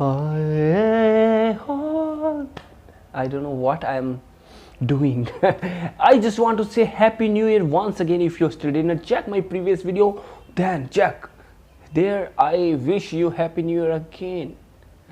I don't know what I'm doing. I just want to say Happy New Year once again. If you still didn't check my previous video, then check there. I wish you Happy New Year again.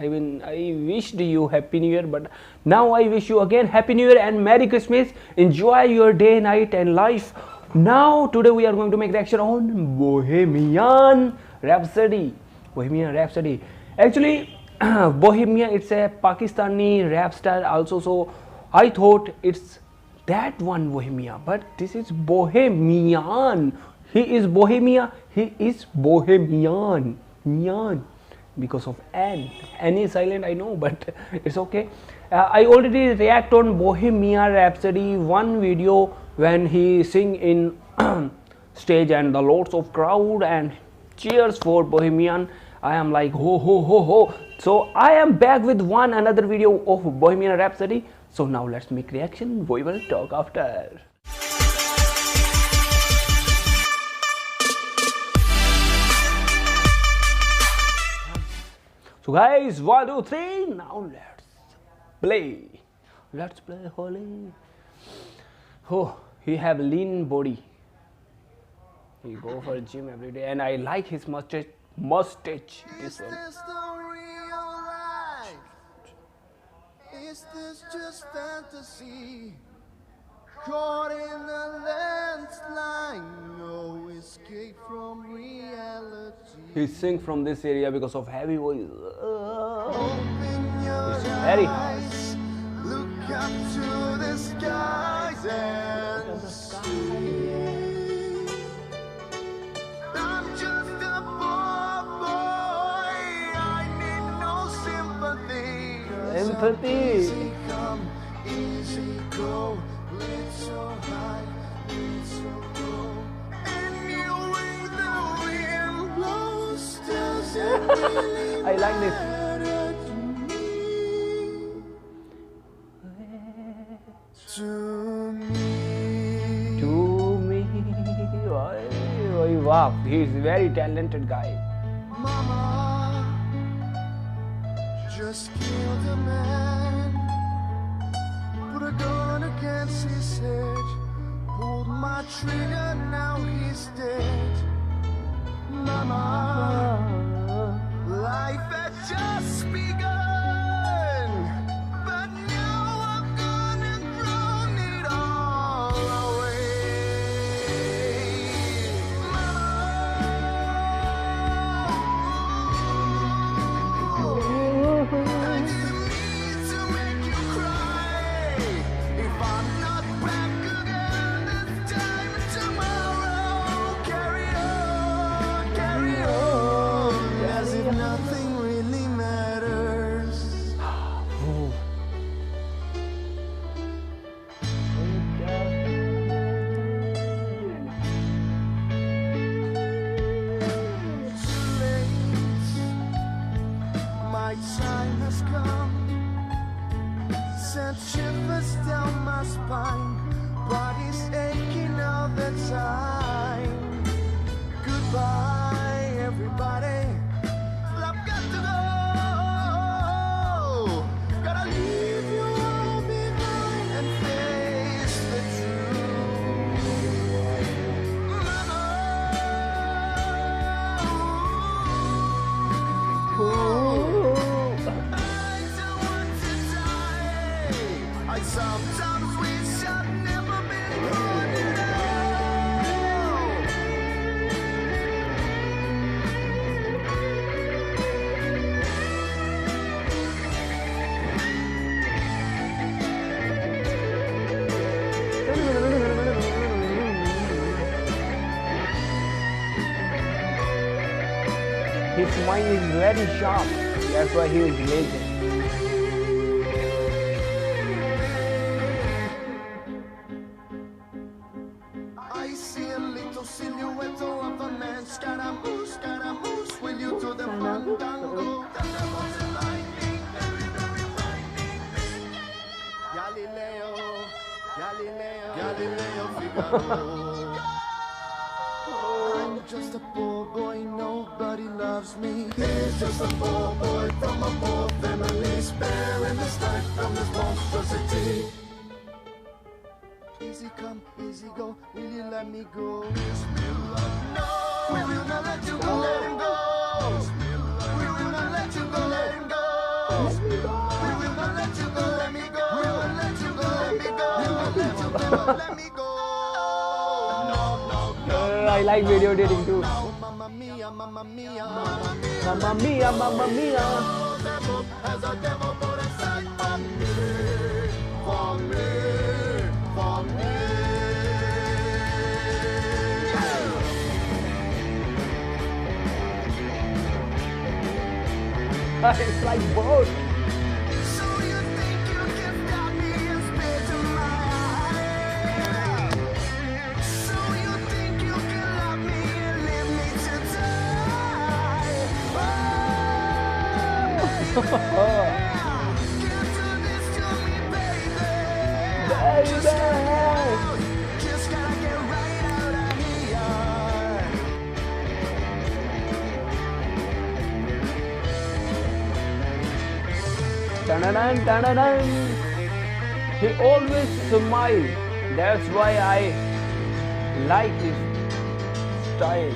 I mean, I wished you Happy New Year, but now I wish you again Happy New Year and Merry Christmas. Enjoy your day, night and life. Now today we are going to make reaction on Bohemian Rhapsody. Bohemian Rhapsody. Actually, Bohemian, it's a Pakistani rap star also, so I thought it's that one Bohemia, but this is Bohemian. He is Bohemia, he is Bohemian. Nyan. Because of N is silent, I know, but it's okay. I already react on Bohemian Rhapsody one video when he sing in stage and the lots of crowd and cheers for Bohemian. I am like ho ho ho ho. So I am back with another video of Bohemian Rhapsody. So now let's make reaction. We will talk after. So guys, 1, 2, 3. Now let's play. Let's play Holy. Oh, he have lean body. He go for gym every day, and I like his mustache. This one. Is this just fantasy? Caught in a landslide, no escape from reality. He sing from this area because of heavy voice. It's very hard. Look up to the skies and see. I'm just a poor boy. I need no sympathy. Empathy. Easy come, easy go. It's so high, it's so low. Anyway, the wind blows. Does it really I like this. To me. Wow, he's a very talented guy. Mama just killed a man, put a gun against his head, pulled my trigger, now he's dead. Mama, life had just begun, but now I've gone and thrown it all away. My time has come, sent shivers down my spine, body's aching all the time. Goodbye, everybody. I've got to go. Gotta leave you all behind and face the truth. Mama. I sometimes wish I'd never been born at His mind is very sharp. That's why he is legend. I see a little silhouette of a man. Scaramouche, will you do the fandango? Lightning, very, very frightening. Galileo, Figaro. I'm just a poor boy, nobody loves me. He's just a poor boy from a poor will you let me go? Bismillah, no. We will not let you go, let him go. Bismillah, we will not let you go, let him go. Bismillah, we will not let you go, let me go. We will let you go, let me go. We will let you go, let me go. No, no, no. I like video editing too. Mamma mia, mamma mia, mamma mia. Mamma mia, mamma mia. Devil has a devil put aside for me, for me, for me. It's like both. So you think you can stop me and spit in my eye? So you think you can love me and leave me to die? Can't do this to me, baby. Just gotta get right out of here. Dun-dun-dun, dun-dun-dun. He always smiles. That's why I like his style.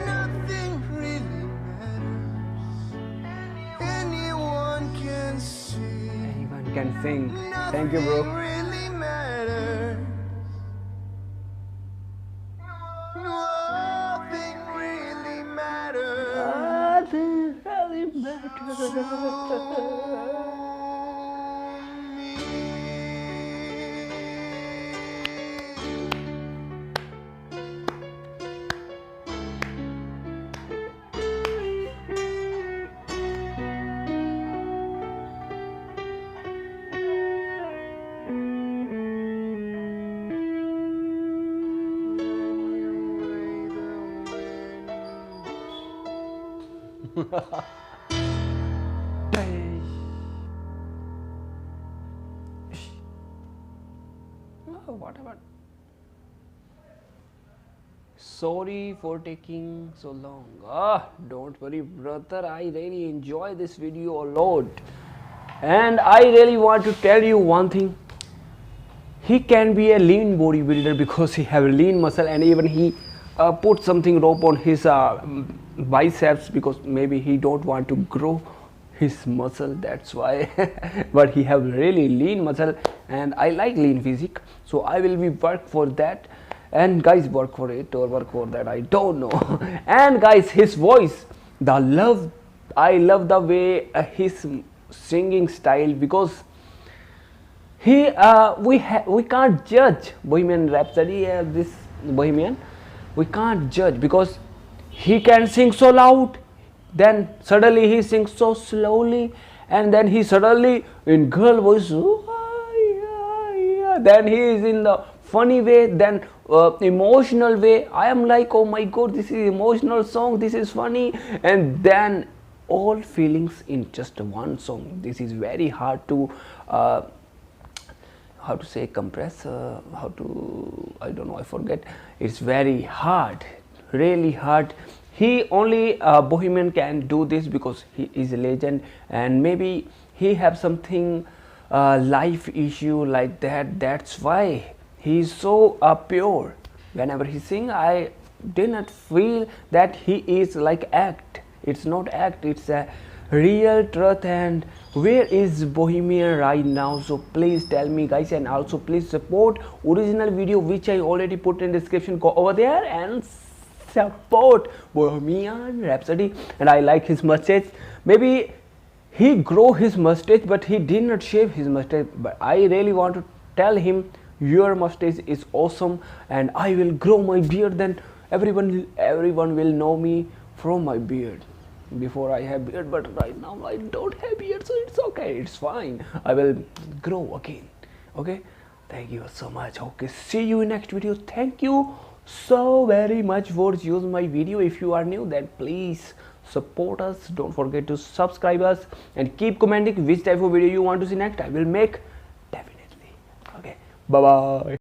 Nothing really matters. Anyone can see. Anyone can sing. Thank you, bro. Nothing really matters. Nothing really matters. Nothing really matters. Oh, what about? Sorry for taking so long. Don't worry, brother. I really enjoy this video a lot, and I really want to tell you one thing. He can be a lean bodybuilder because he have a lean muscle, and even he put something rope on his biceps because maybe he don't want to grow his muscle, that's why. But he have really lean muscle, and I like lean physique, so I will be work for that. And guys, work for it or work for that, I don't know. And guys, his voice, I love the way his singing style, because we can't judge Bohemian Rhapsody, this Bohemian, we can't judge because he can sing so loud, then suddenly he sings so slowly, and then he suddenly in girl voice, then he is in the funny way, then emotional way. I am like, oh my god, this is emotional song, this is funny, and then all feelings in just one song. This is very hard to how to say compress, how to, I don't know, I forget. It's very hard, really hard. He only Bohemian can do this because he is a legend, and maybe he have something life issue like that. That's why he is so pure. Whenever he sing, I did not feel that he is like act. It's not act, it's a real truth. And where is Bohemian right now? So please tell me, guys, and also please support original video which I already put in description. Go over there and support Bohemian Rhapsody. And I like his mustache. Maybe he grow his mustache, but he did not shave his mustache. But I really want to tell him, your mustache is awesome, and I will grow my beard, then everyone will know me from my beard. Before I have beard, but right now I don't have beard, so it's okay, it's fine. I will grow again. Okay, thank you so much. Okay, see you in next video. Thank you so very much for choosing my video. If you are new, then please support us. Don't forget to subscribe us and keep commenting which type of video you want to see next. I will make definitely. Okay, bye bye.